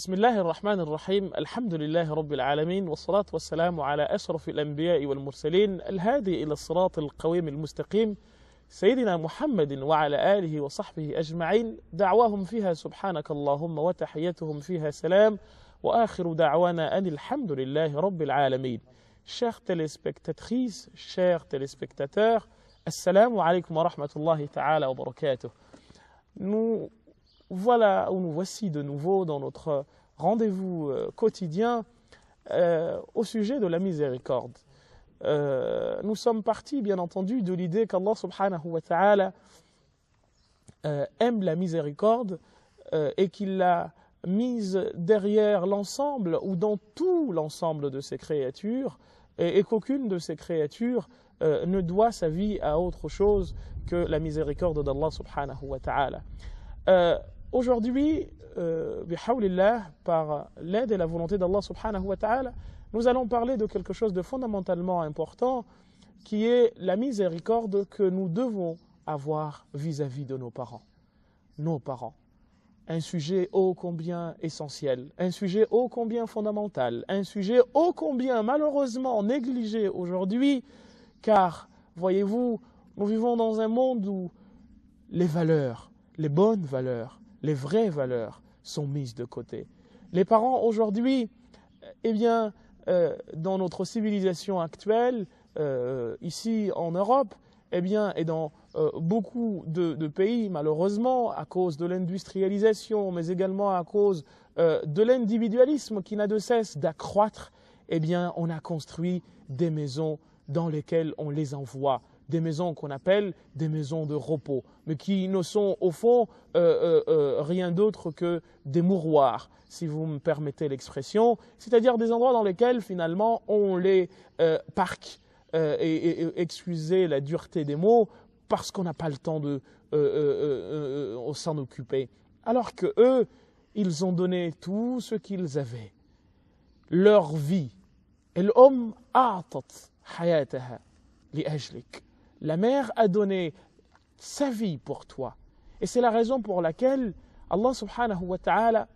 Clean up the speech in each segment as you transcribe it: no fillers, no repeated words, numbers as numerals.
بسم الله الرحمن الرحيم الحمد لله رب العالمين والصلاة والسلام على أشرف الأنبياء والمرسلين الهادي إلى الصراط القويم المستقيم سيدنا محمد وعلى آله وصحبه أجمعين دعواهم فيها سبحانك اللهم وتحيتهم فيها سلام وآخر دعوانا أن الحمد لله رب العالمين. Chères téléspectatrices, chers téléspectateurs, Assalamu alaikum wa rahmatullahi ta'ala wa barakatuh. Nous voici de nouveau dans notre rendez-vous quotidien au sujet de la miséricorde. Nous sommes partis, bien entendu, de l'idée qu'Allah subhanahu wa ta'ala aime la miséricorde et qu'il l'a mise derrière l'ensemble ou dans tout l'ensemble de ses créatures et qu'aucune de ces créatures ne doit sa vie à autre chose que la miséricorde d'Allah subhanahu wa ta'ala. Aujourd'hui, bihawlillah, par l'aide et la volonté d'Allah subhanahu wa ta'ala, nous allons parler de quelque chose de fondamentalement important qui est la miséricorde que nous devons avoir vis-à-vis de nos parents. Nos parents. Un sujet ô combien essentiel, un sujet ô combien fondamental, un sujet ô combien malheureusement négligé aujourd'hui, car, voyez-vous, nous vivons dans un monde où les valeurs, les bonnes valeurs, les vraies valeurs sont mises de côté. Les parents aujourd'hui, eh bien, dans notre civilisation actuelle, ici en Europe, eh bien, et dans beaucoup de pays, malheureusement, à cause de l'industrialisation, mais également à cause de l'individualisme qui n'a de cesse d'accroître, eh bien, on a construit des maisons dans lesquelles on les envoie, des maisons qu'on appelle des maisons de repos, mais qui ne sont au fond rien d'autre que des mouroirs, si vous me permettez l'expression, c'est-à-dire des endroits dans lesquels finalement on les parque, et excusez la dureté des mots, parce qu'on n'a pas le temps de s'en occuper. Alors que eux, ils ont donné tout ce qu'ils avaient, leur vie. Et l'homme a'tat hayataha li ajlik. La mère a donné sa vie pour toi. Et c'est la raison pour laquelle Allah subhanahu wa ta'ala,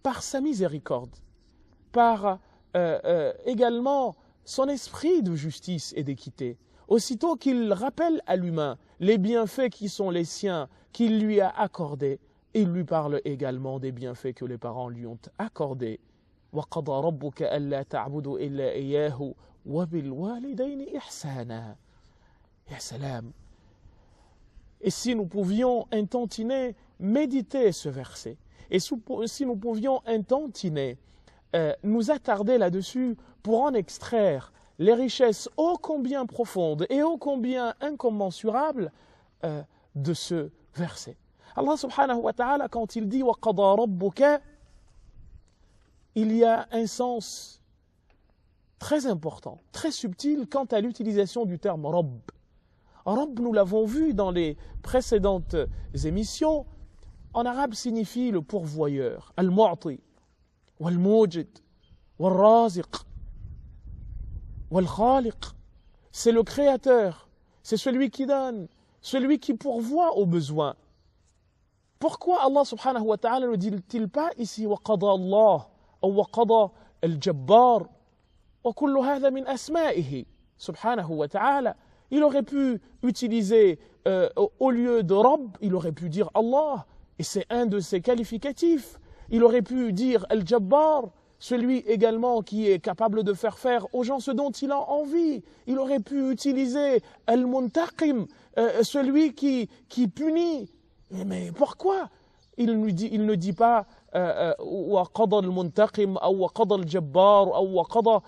par sa miséricorde, par également son esprit de justice et d'équité, aussitôt qu'il rappelle à l'humain les bienfaits qui sont les siens, qu'il lui a accordés, il lui parle également des bienfaits que les parents lui ont accordés. وَقَضَى رَبُّكَ أَلَّا تَعْبُدُوا إِلَّا إِيَّاهُ وَبِالْوَالِدَيْنِ إِحْسَانًا. Ya salam. Et si nous pouvions un tantinet méditer ce verset, et si nous pouvions un tantinet nous attarder là-dessus pour en extraire les richesses ô combien profondes et ô combien incommensurables de ce verset. Allah subhanahu wa ta'ala, quand il dit وَقَضَى رَبُّكَ, il y a un sens très important, très subtil quant à l'utilisation du terme Rabb. Rabb, nous l'avons vu dans les précédentes émissions, en arabe signifie le pourvoyeur, al-mu'ti, wal-mujid, wal-raziq, wal-khaliq. C'est le créateur, c'est celui qui donne, celui qui pourvoit aux besoins. Pourquoi Allah subhanahu wa ta'ala ne dit-il pas ici وَقَضَى اللَّهُ ou وَقَضَى الْجَبَّارُ وَكُلُّ هَذَا مِنْ أَسْمَائِهِ subhanahu wa ta'ala. Il aurait pu utiliser, au lieu de Rabb, il aurait pu dire Allah, et c'est un de ses qualificatifs. Il aurait pu dire Al-Jabbar, celui également qui est capable de faire aux gens ce dont il a envie. Il aurait pu utiliser Al-Muntaqim, celui qui punit. Mais pourquoi il ne dit pas وقضى المنتقم أو وقضى الجبار أو وقضى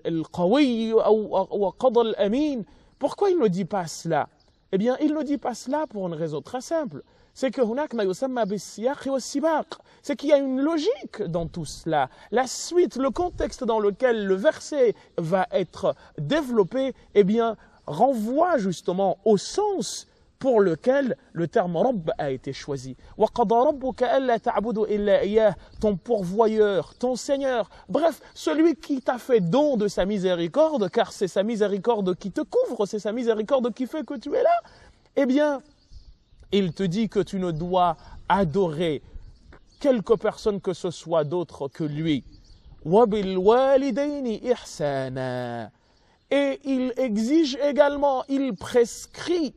القوي أو وقضى الأمين? Pourquoi il ne dit pas cela? Eh bien, il ne dit pas cela pour une raison très simple. C'est que هناك ما يسمى بالسياق والسباق. C'est qu'il y a une logique dans tout cela. La suite, le contexte dans lequel le verset va être développé, eh bien, renvoie justement au sens pour lequel le terme Rabb a été choisi. وَقَضَى رَبُّكَ أَلَّا تَعْبُدُوا إِلَّا إِيَّاهُ, ton pourvoyeur, ton Seigneur, bref, celui qui t'a fait don de sa miséricorde, car c'est sa miséricorde qui te couvre, c'est sa miséricorde qui fait que tu es là, eh bien, il te dit que tu ne dois adorer quelque personne que ce soit d'autre que lui. وَبِالْوَالِدَيْنِ إِحْسَانًا. Et il exige également, il prescrit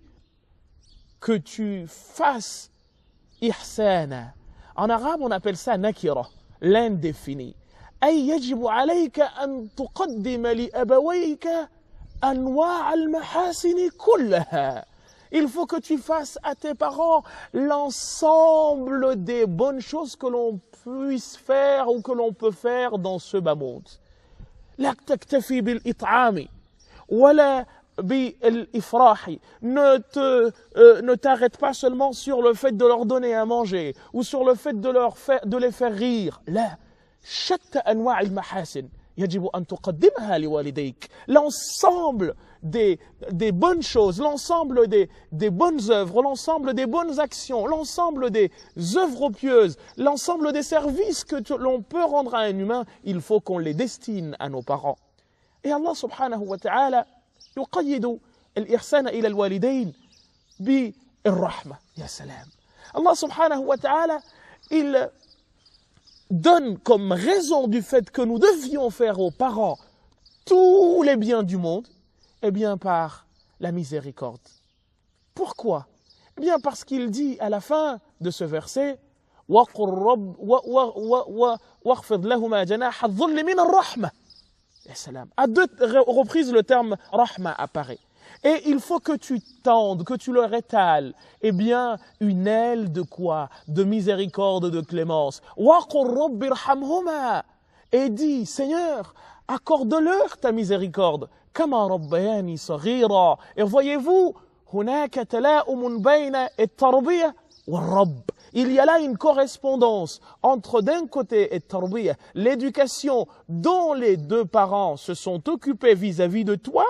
que tu fasses ihsana. En arabe, on appelle ça nakira, l'indéfini. أي يجب عليك أن تقدم لأبويك أنواع المحاسن كلها. Il faut que tu fasses à tes parents l'ensemble des bonnes choses que l'on puisse faire ou que l'on peut faire dans ce bas monde. لا تكتفي بالإطعام ولا بالإفراح. Ne t'arrête pas seulement sur le fait de leur donner à manger ou sur le fait de les faire rire. لا شتى أنواع المحاسن يجب أن تقدمها لوالديك. L'ensemble des bonnes choses, l'ensemble des bonnes œuvres, l'ensemble des bonnes actions, l'ensemble des œuvres pieuses, l'ensemble des services que l'on peut rendre à un humain, il faut qu'on les destine à nos parents. Et Allah subhanahu wa ta'ala يقيد الإحسان إلى الوالدين بالرحمة. يا سلام. Allah subhanahu wa ta'ala, il donne comme raison du fait que nous devions faire aux parents tous les biens du monde, eh bien par la miséricorde. Pourquoi? Eh bien parce qu'il dit à la fin de ce verset وَاخْفِضْ لَهُمَا جَنَاحَ الظُّلِّ مِنَ الرَّحْمَةِ. À deux reprises, le terme rahma apparaît. Et il faut que tu tendes, que tu leur étales, eh bien, une aile de quoi? De miséricorde, de clémence. وَقُلْ رَبِّ ارْحَمْهُمَا. Et dis, Seigneur, accorde-leur ta miséricorde. كَمَا رَبَّيَانِي صَغِيرًا. Et voyez-vous, هناك تلاؤم بين التربية والرب. Il y a là une correspondance entre d'un côté التربية, l'éducation dont les deux parents se sont occupés vis-à-vis de toi,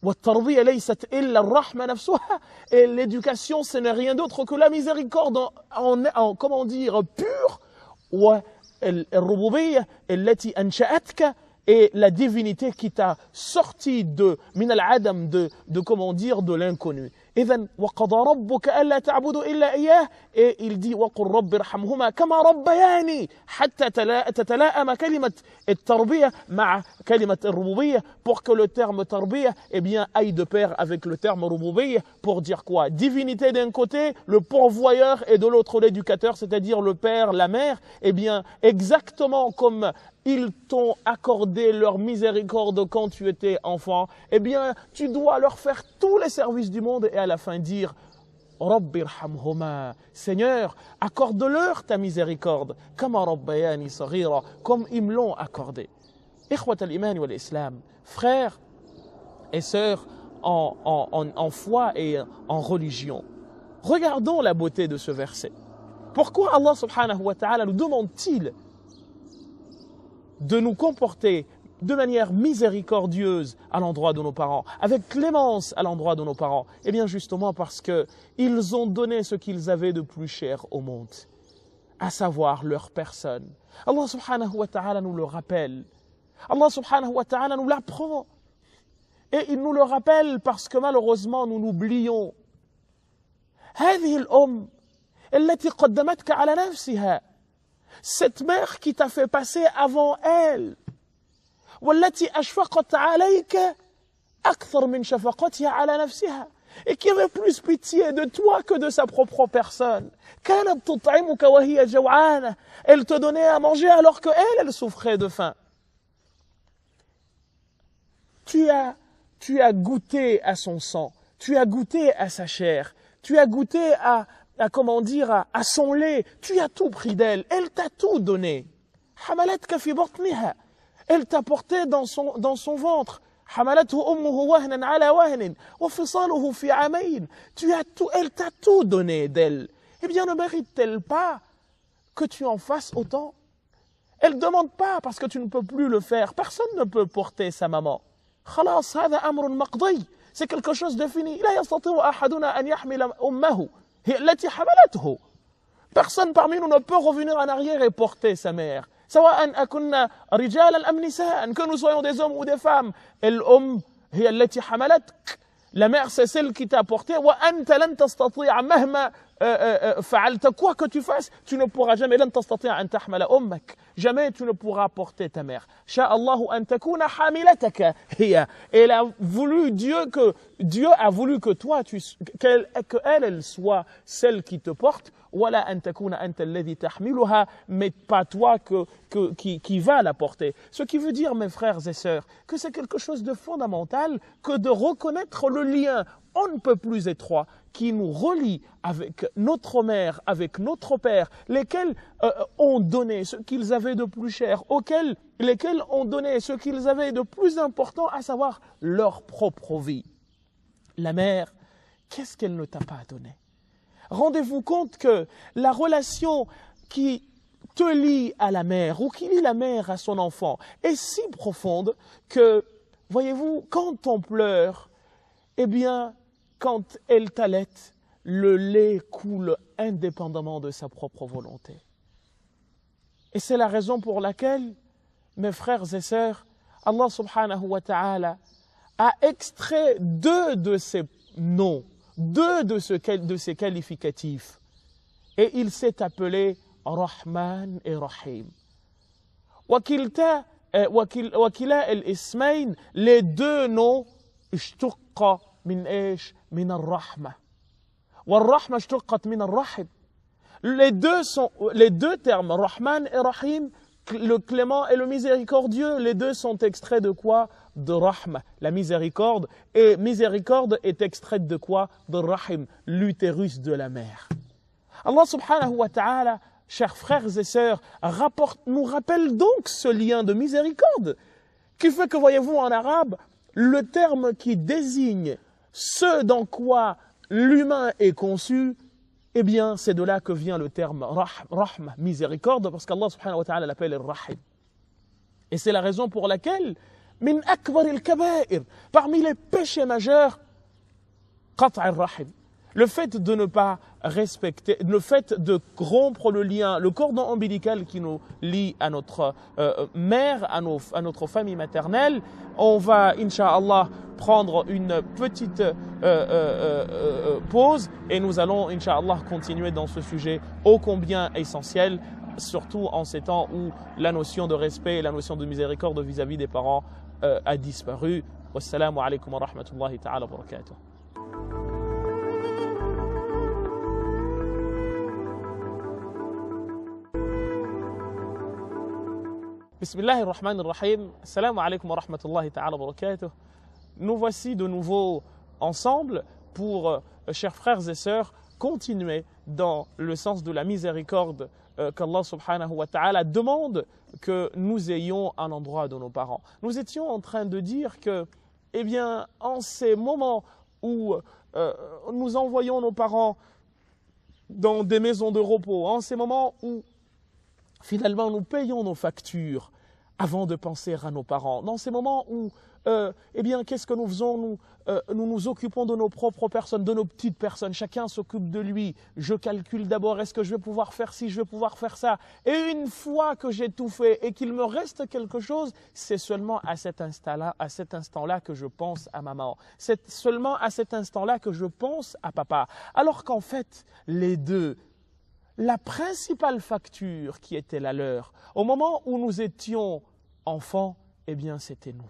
والتربية ليست إلا الرحمة نفسها. Et l'éducation, ce n'est rien d'autre que la miséricorde en comment dire, pure. والربوبية التي أنشأتك. Et la divinité qui t'a sorti de min al-adam, de comment dire, de l'inconnu. إذن وقضى ربك ألا تعبدوا إلا إياه. Et il dit وقل رب ارحمهما كما ربياني. حتى تتلائم كلمة التربية مع كلمة الربوبية, pour que le terme tarbiyah, eh bien, aille de pair avec le terme rububiyya, pour dire quoi? Divinité d'un côté, le pourvoyeur, et de l'autre l'éducateur, c'est-à-dire le père, la mère. Eh bien, exactement comme ils t'ont accordé leur miséricorde quand tu étais enfant, eh bien, tu dois leur faire tous les services du monde et à la fin dire Rabbi irhamhuma. Seigneur, accorde-leur ta miséricorde, kama rabbayani saghira, comme ils me l'ont accordé. Ikhwat al-iman wal islam, frères et sœurs en foi et en religion, regardons la beauté de ce verset. Pourquoi Allah subhanahu wa ta'ala nous demande-t-il de nous comporter de manière miséricordieuse à l'endroit de nos parents, avec clémence à l'endroit de nos parents? Eh bien justement parce que ils ont donné ce qu'ils avaient de plus cher au monde, à savoir leur personne. Allah subhanahu wa ta'ala nous le rappelle. Allah subhanahu wa ta'ala nous l'apprend. Et il nous le rappelle parce que malheureusement nous l'oublions. هذه الأم التي قدمتك على نفسها. Cette mère qui t'a fait passer avant elle. والتي أشفقت عليك أكثر من شفقتها على نفسها. Et qui avait plus pitié de toi que de sa propre personne. كانت تطعمك وهي جوعانة. Elle te donnait à manger alors que elle souffrait de faim. Tu as goûté à son sang, tu as goûté à sa chair, tu as goûté à comment dire, à son lait, tu as tout pris d'elle, elle t'a tout donné. حملتك في بطنها. Elle t'a porté dans son ventre. حملته أمه وهنا على وهن وفصاله في عامين. Elle t'a tout donné d'elle. Eh bien, ne mérite-t-elle pas que tu en fasses autant? Elle ne demande pas parce que tu ne peux plus le faire. Personne ne peut porter sa maman. خلاص هذا أمر مقضي. C'est quelque chose de fini. لا يستطيع أحدنا أن يحمل أمه هي التي حملته. Personne parmi nous ne peut revenir en arrière et porter sa mère. سواء أكنا رجالا أم نساء, que nous soyons des hommes ou des femmes. الأم هي التي حملتك. La mère, c'est celle qui t'a porté. وأنت لن تستطيع مهما quoi que tu fasses, tu ne pourras jamais, jamais tu ne pourras porter ta mère. Et Dieu a voulu que toi, qu'elle soit celle qui te porte, mais pas toi qui va la porter. Ce qui veut dire, mes frères et sœurs, que c'est quelque chose de fondamental que de reconnaître le lien on ne peut plus étroit qui nous relie avec notre mère, avec notre père, lesquels ont donné ce qu'ils avaient de plus cher, lesquels ont donné ce qu'ils avaient de plus important, à savoir leur propre vie. La mère, qu'est-ce qu'elle ne t'a pas donné? Rendez-vous compte que la relation qui te lie à la mère ou qui lie la mère à son enfant est si profonde que, voyez-vous, quand on pleure, eh bien, quand elle t'allaite, le lait coule indépendamment de sa propre volonté. Et c'est la raison pour laquelle, mes frères et sœurs, Allah subhanahu wa ta'ala a extrait deux de ces noms, deux de ces qualificatifs. Et il s'est appelé Rahman et Rahim. Wakila al-ismayn, les deux noms, اشتق من ايش؟ من الرحمة. والرحمة اشتقت من الرحم. Les deux termes, Rahman et Rahim, le clément et le miséricordieux, les deux sont extraits de quoi? De Rahma, la miséricorde. Et miséricorde est extraite de quoi? De Rahim, l'utérus de la mère. Allah subhanahu wa ta'ala, chers frères et sœurs, nous rappelle donc ce lien de miséricorde, qui fait que, voyez-vous, en arabe, le terme qui désigne ce dans quoi l'humain est conçu, eh bien, c'est de là que vient le terme rahma, miséricorde, parce qu'Allah subhanahu wa ta'ala l'appelle Rahim. Et c'est la raison pour laquelle, min akbar al-kaba'ir, parmi les péchés majeurs, qat' al-rahim, le fait de ne pas respecter, le fait de rompre le lien, le cordon ombilical qui nous lie à notre mère, à notre famille maternelle. On va, Inch'Allah, prendre une petite pause et nous allons, Inch'Allah, continuer dans ce sujet ô combien essentiel, surtout en ces temps où la notion de respect et la notion de miséricorde vis-à-vis des parents a disparu. Wassalamu alaikum wa rahmatullahi ta'ala wa barakatuh. Bismillahirrahmanirrahim. Assalamu alaikum wa rahmatullahi ta'ala wa barakatuh. Nous voici de nouveau ensemble pour, chers frères et sœurs, continuer dans le sens de la miséricorde qu'Allah subhanahu wa ta'ala demande que nous ayons à l'endroit de nos parents. Nous étions en train de dire que, eh bien, en ces moments où nous envoyons nos parents dans des maisons de repos, en ces moments où finalement nous payons nos factures avant de penser à nos parents, dans ces moments où, eh bien, qu'est-ce que nous faisons? Nous nous occupons de nos propres personnes, de nos petites personnes, chacun s'occupe de lui. Je calcule d'abord, est-ce que je vais pouvoir faire ci, je vais pouvoir faire ça. Et une fois que j'ai tout fait et qu'il me reste quelque chose, c'est seulement à cet instant-là que je pense à maman. C'est seulement à cet instant-là que je pense à papa. Alors qu'en fait, les deux, la principale facture qui était la leur, au moment où nous étions enfants, eh bien, c'était nous.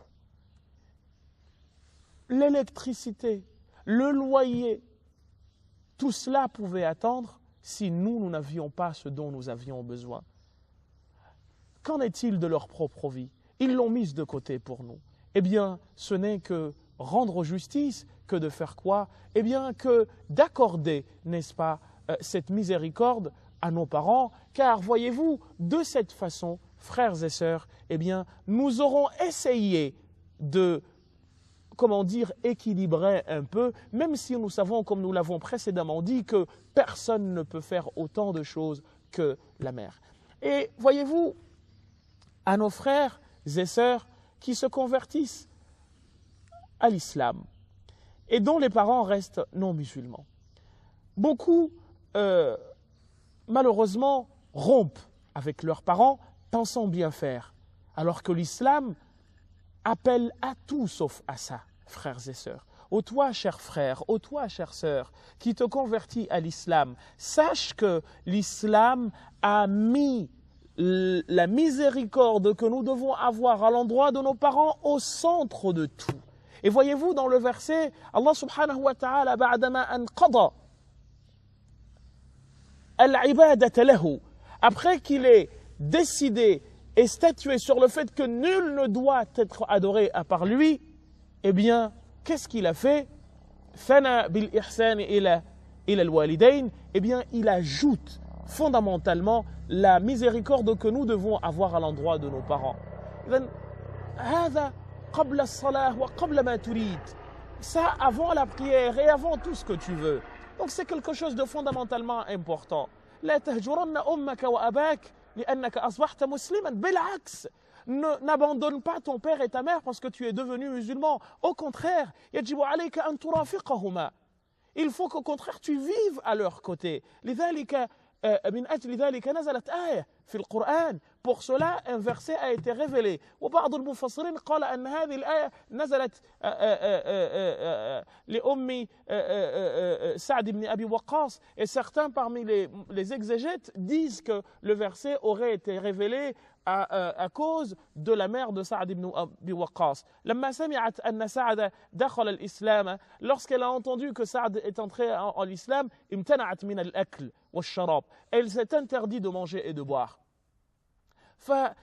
L'électricité, le loyer, tout cela pouvait attendre si nous n'avions pas ce dont nous avions besoin. Qu'en est-il de leur propre vie? Ils l'ont mise de côté pour nous. Eh bien, ce n'est que rendre justice, que de faire quoi? Eh bien, que d'accorder, n'est-ce pas, cette miséricorde à nos parents, car voyez-vous, de cette façon, frères et sœurs, eh bien, nous aurons essayé de, comment dire, équilibrer un peu, même si nous savons, comme nous l'avons précédemment dit, que personne ne peut faire autant de choses que la mère. Et voyez-vous, à nos frères et sœurs qui se convertissent à l'islam et dont les parents restent non musulmans, beaucoup, malheureusement, rompent avec leurs parents, pensant bien faire, alors que l'islam appelle à tout sauf à ça, frères et sœurs. ô toi, cher frère, ô toi, chère sœur, qui te convertis à l'islam, sache que l'islam a mis la miséricorde que nous devons avoir à l'endroit de nos parents au centre de tout. Et voyez-vous dans le verset, Allah subhanahu wa ta'ala, ba'dama an qada al-ibadata lahu, après qu'il ait décidé et statué sur le fait que nul ne doit être adoré à part lui, eh bien, qu'est-ce qu'il a fait? Thana bil ihsan ila al-walidayn, eh bien, il ajoute fondamentalement la miséricorde que nous devons avoir à l'endroit de nos parents. Ça avant la prière et avant tout ce que tu veux. Donc c'est quelque chose de fondamentalement important. لا تهجرن أمك وأباك لأنك أصبحت مسلما. بالعكس, n'abandonne pas ton père et ta mère parce que tu es devenu musulman. Au contraire, يجب عليك أن ترافقهما. Il faut qu'au contraire tu vives à leur côté. لذلك من أجل ذلك نزلت آية في القرآن. Pour cela, un verset a été révélé. وبعض المفسرين قال أن هذه الآية نزلت لأم سعد بن أبي وقاص. Et certains parmi les exégètes disent que le verset aurait été révélé à cause de la mère de Saad ibn Abi Waqqas. لما سمعت أن سعد دخل الإسلام, lorsqu'elle a entendu que Saad est entré en l'islam, امتنعت من الأكل والشراب. Elle s'est interdit de manger et de boire. فأقلق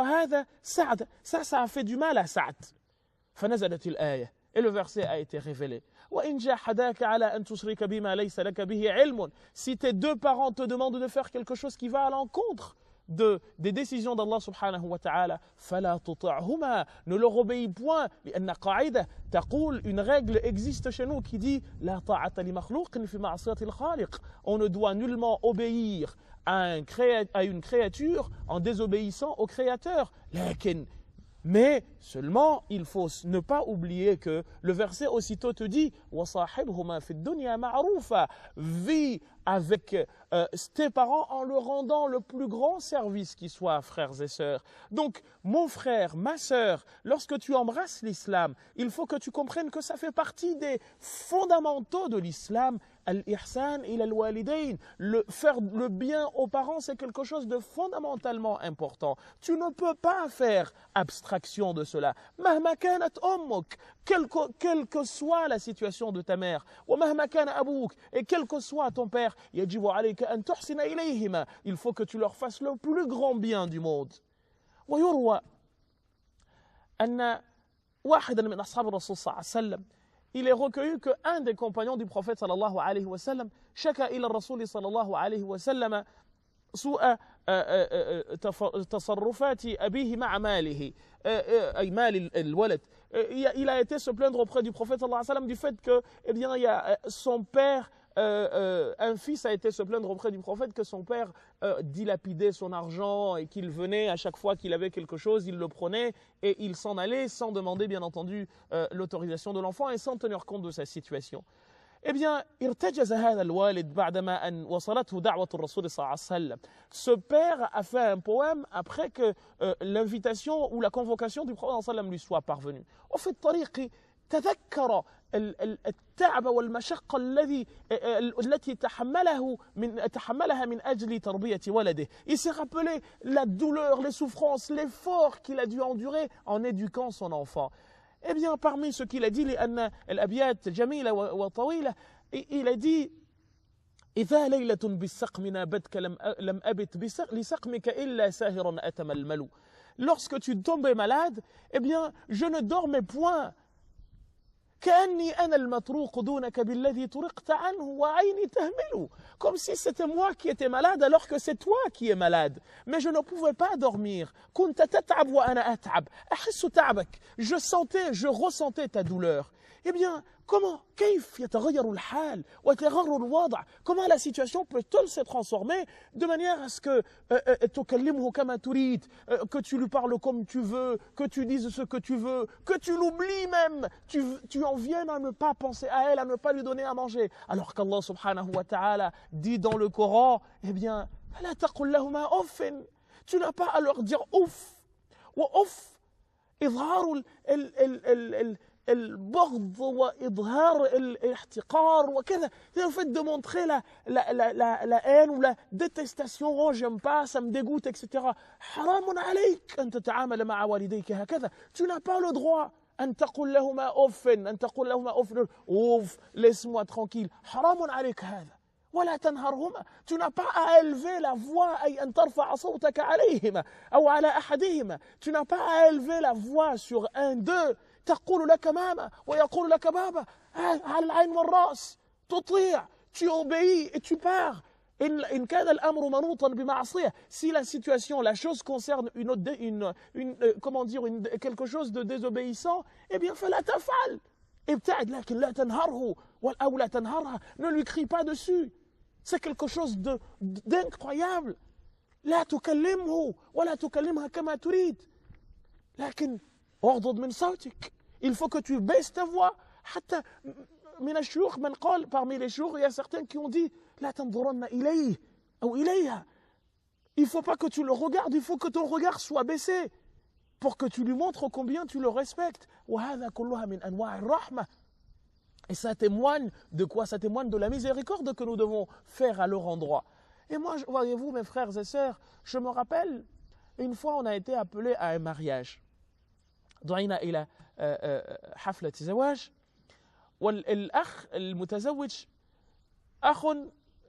هذا سعد. Ça a fait du mal à Saad. فنزلت الآية. Et le verset a été révélé. وإن جاهداك على أن تشرك بما ليس لك به علم. Si tes deux parents te demandent de faire quelque chose qui va à l'encontre des décisions d'Allah subhanahu wa ta'ala, فلا تطعهما. Ne leur obéis point. لأن قاعدة تقول, une règle existe chez nous qui dit لا طاعة لمخلوق في معصية الخالق. On ne doit nullement obéir à une créature en désobéissant au Créateur. Mais seulement, il faut ne pas oublier que le verset aussitôt te dit وَصَاحِبْهُمَا فِي الدُّنْيَا مَعْرُوفًا. Vis avec tes parents en leur rendant le plus grand service qui soit, frères et sœurs. Donc, mon frère, ma sœur, lorsque tu embrasses l'islam, il faut que tu comprennes que ça fait partie des fondamentaux de l'islam. Al-ihsan ila al-walidayn. Faire le bien aux parents, c'est quelque chose de fondamentalement important. Tu ne peux pas faire abstraction de cela. Mahma kanat ummuk, quelle que soit la situation de ta mère, wa mahma kana abouk, et quel que soit ton père, yajibu alayka an tuhsina ilayhima. Il faut que tu leur fasses le plus grand bien du monde. Wa yurwa anna wahidan min ashab ar-rasul sallallahu alayhi wa sallam. Il est recueilli qu'un des compagnons du prophète sallallahu alayhi wa sallam shaka ila ar-rasul sallallahu alayhi wa sallam سوء تصرفات أبيه مع ماله أي مال الولد. Il a été se plaindre auprès du prophète sallallahu alayhi wa sallam du fait que, eh bien, il y a son père, un fils a été se plaindre auprès du prophète que son père dilapidait son argent et qu'il venait à chaque fois qu'il avait quelque chose, il le prenait et il s'en allait sans demander bien entendu l'autorisation de l'enfant et sans tenir compte de sa situation. Eh bien, ارتجز هذا الوالد بعدما أن وصلته دعوة الرسول صلى الله عليه وسلم. Ce père a fait un poème après que l'invitation ou la convocation du prophète صلى الله عليه وسلم lui soit parvenue. وفي الطريق تذكر التعب والمشقة التي تحملها من أجل تربية ولده. Il s'est rappelé la douleur, les souffrances, l'effort qu'il a dû endurer en éduquant son enfant. Eh bien, parmi ce qu'il a dit, لأن الأبيات جميلة وطويلة, il a dit إذا ليلة بالسقم نابتك لم أبت لسقمك إلا ساهرا أتململ. Lorsque tu tombais malade, eh bien, je ne dormais point. كأني أنا المطروق دونك بالذي طرقت عنه وعيني تهمل. Comme si c'était moi qui étais malade alors que c'est toi qui es malade. Mais je ne pouvais pas dormir. كنت تتعب وأنا أتعب. أحس تعبك. Je ressentais ta douleur. Eh bien, comment, كيف يتغير الحال ويتغير الوضع? Comment la situation peut-elle se transformer de manière à ce que تكلمه كما تريد, que tu lui parles comme tu veux, que tu dises ce que tu veux, que tu l'oublies même, tu en viennes à ne pas penser à elle, à ne pas lui donner à manger. Alors qu'Allah subhanahu wa ta'ala dit dans le Coran, eh bien, فلا تقل لهما أف. Tu n'as pas à leur dire ouf. وأف إظهار البغض وإظهار الاحتقار وكذا. Le fait de montrer la haine ou la détestation, oh j'aime pas, ça me dégoûte, etc. حرام عليك أن تتعامل مع والديك هكذا. Tu n'as pas le droit أن تقول لهما أوف، أن تقول لهما أوف laisse-moi tranquille. حرام عليك هذا. ولا تنهرهما. Tu n'as pas à élever la voix أي أن ترفع صوتك عليهما أو على أحدهما. Tu n'as pas à élever la voix sur un d'eux. تقول لك ماما ويقول لك بابا على العين والرأس. تطيع، tu obéis et tu pars. إن كان الأمر منوطا بمعصية. Si la situation, la chose concerne quelque chose de désobéissant, eh bien فلا تفعل. ابتعد، لكن لا تنهره أو لا تنهرها. Ne lui crie pas dessus. C'est quelque chose d'incroyable. لا تكلمه ولا تكلمها كما تريد. لكن اغضض من صوتك. Il faut que tu baisses ta voix. حتى من الشيوخ من قال، parmi les shuyukh, il y a certains qui ont dit لا تنظرن إليه أو إليها. Il ne faut pas que tu le regardes, il faut que ton regard soit baissé pour que tu lui montres combien tu le respectes. وهذا كلها من أنواع الرحمة. Et ça témoigne de quoi? Ça témoigne de la miséricorde que nous devons faire à leur endroit. Et moi, voyez-vous, mes frères et sœurs, je me rappelle, une fois on a été appelé à un mariage. دعينا إلى حفلة زواج، والأخ المتزوج أخ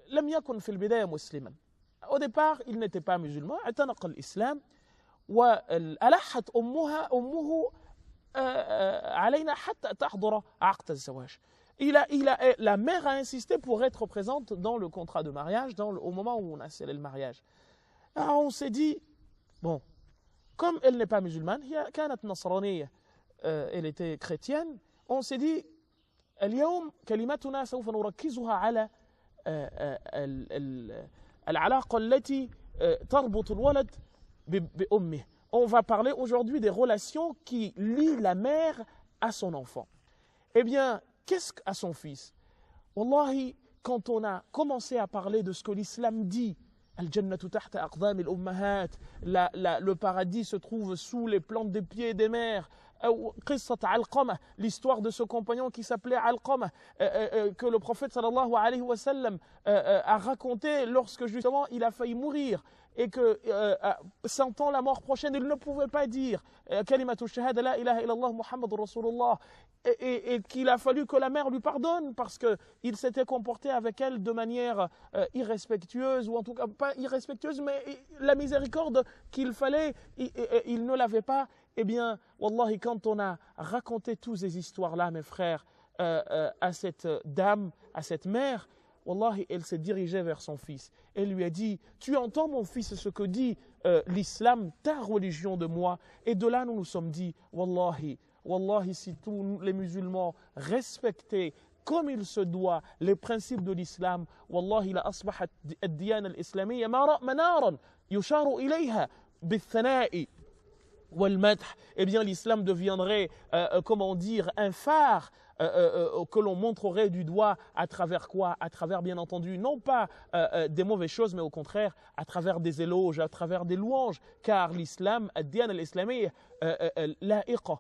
لم يكن في البداية مسلما. Au départ, il n'était pas musulman. اعتنق الإسلام، وألحت أمه علينا حتى تحضر عقد الزواج. La mère a insisté pour être présente dans le contrat de mariage, au moment où on a scellé le mariage. Alors on s'est dit, bon, comme elle n'est pas musulmane, كانت نصرانية, elle était chrétienne, on s'est dit, اليوم كلمتنا سوف نركزها على العلاقة التي تربط الولد بأمه. On va parler aujourd'hui des relations qui lient la mère à son enfant. Eh bien, qu'est-ce qu'à son fils? Wallahi, quand on a commencé à parler de ce que l'islam dit, Al-Jannatu tahta aqdam al-ummahat, le paradis se trouve sous les plantes des pieds des mères, qissat Alqama, l'histoire de ce compagnon qui s'appelait Alqama, que le prophète sallallahu alayhi wa sallam a raconté lorsque justement il a failli mourir, et que sentant la mort prochaine, il ne pouvait pas dire kalimatu shahada la ilaha illallah Muhammadur Rasulullah, et qu'il a fallu que la mère lui pardonne parce qu'il s'était comporté avec elle de manière irrespectueuse, ou en tout cas pas irrespectueuse, mais la miséricorde qu'il fallait, il ne l'avait pas. Eh bien, wallahi, quand on a raconté toutes ces histoires-là, mes frères, à cette dame, à cette mère, wallahi, elle s'est dirigée vers son fils. Elle lui a dit, tu entends mon fils ce que dit l'islam, ta religion de moi? Et de là, nous nous sommes dit, wallahi, si tous les musulmans respectaient comme il se doit les principes de l'islam, wallahi, la asbahat ad-diyana al-islamiyya manaran yusharu ilayha bil-thana'i wal-madh. Eh bien, l'islam deviendrait, comment dire, un phare que l'on montrerait du doigt à travers quoi? À travers, bien entendu, non pas des mauvaises choses, mais au contraire, à travers des éloges, à travers des louanges, car l'islam, ad-diyana al-islamiyya la'iqa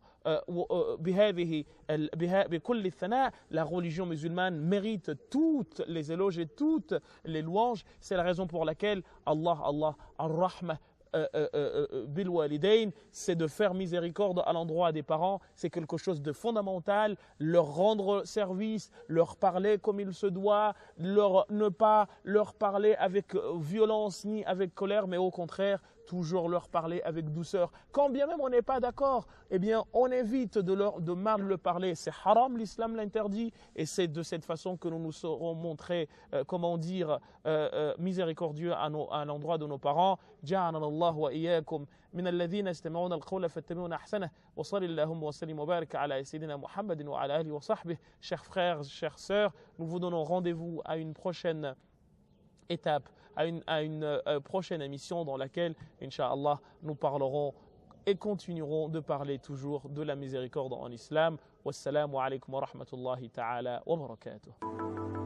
بكل الثناء, la religion musulmane mérite toutes les éloges et toutes les louanges. C'est la raison pour laquelle Allah, ar-Rahma, bil walidain, c'est de faire miséricorde à l'endroit des parents. C'est quelque chose de fondamental, leur rendre service, leur parler comme il se doit, ne pas leur parler avec violence ni avec colère, mais au contraire toujours leur parler avec douceur. Quand bien même on n'est pas d'accord, eh bien on évite de mal le parler. C'est haram, l'islam l'interdit, et c'est de cette façon que nous nous serons montrés, comment dire, miséricordieux à l'endroit de nos parents. جعلنا الله وإياكم من الذين يستمعون القول فيتبعون أحسنه وصل اللهم وسلم وبارك على سيدنا محمد وعلى آله وصحبه. Chers frères, chères sœurs, nous vous donnons rendez-vous à une prochaine étape, à une prochaine émission dans laquelle, Inch'Allah, nous parlerons et continuerons de parler toujours de la miséricorde en islam. Wassalamu alaikum wa rahmatullahi ta'ala wa barakatuh.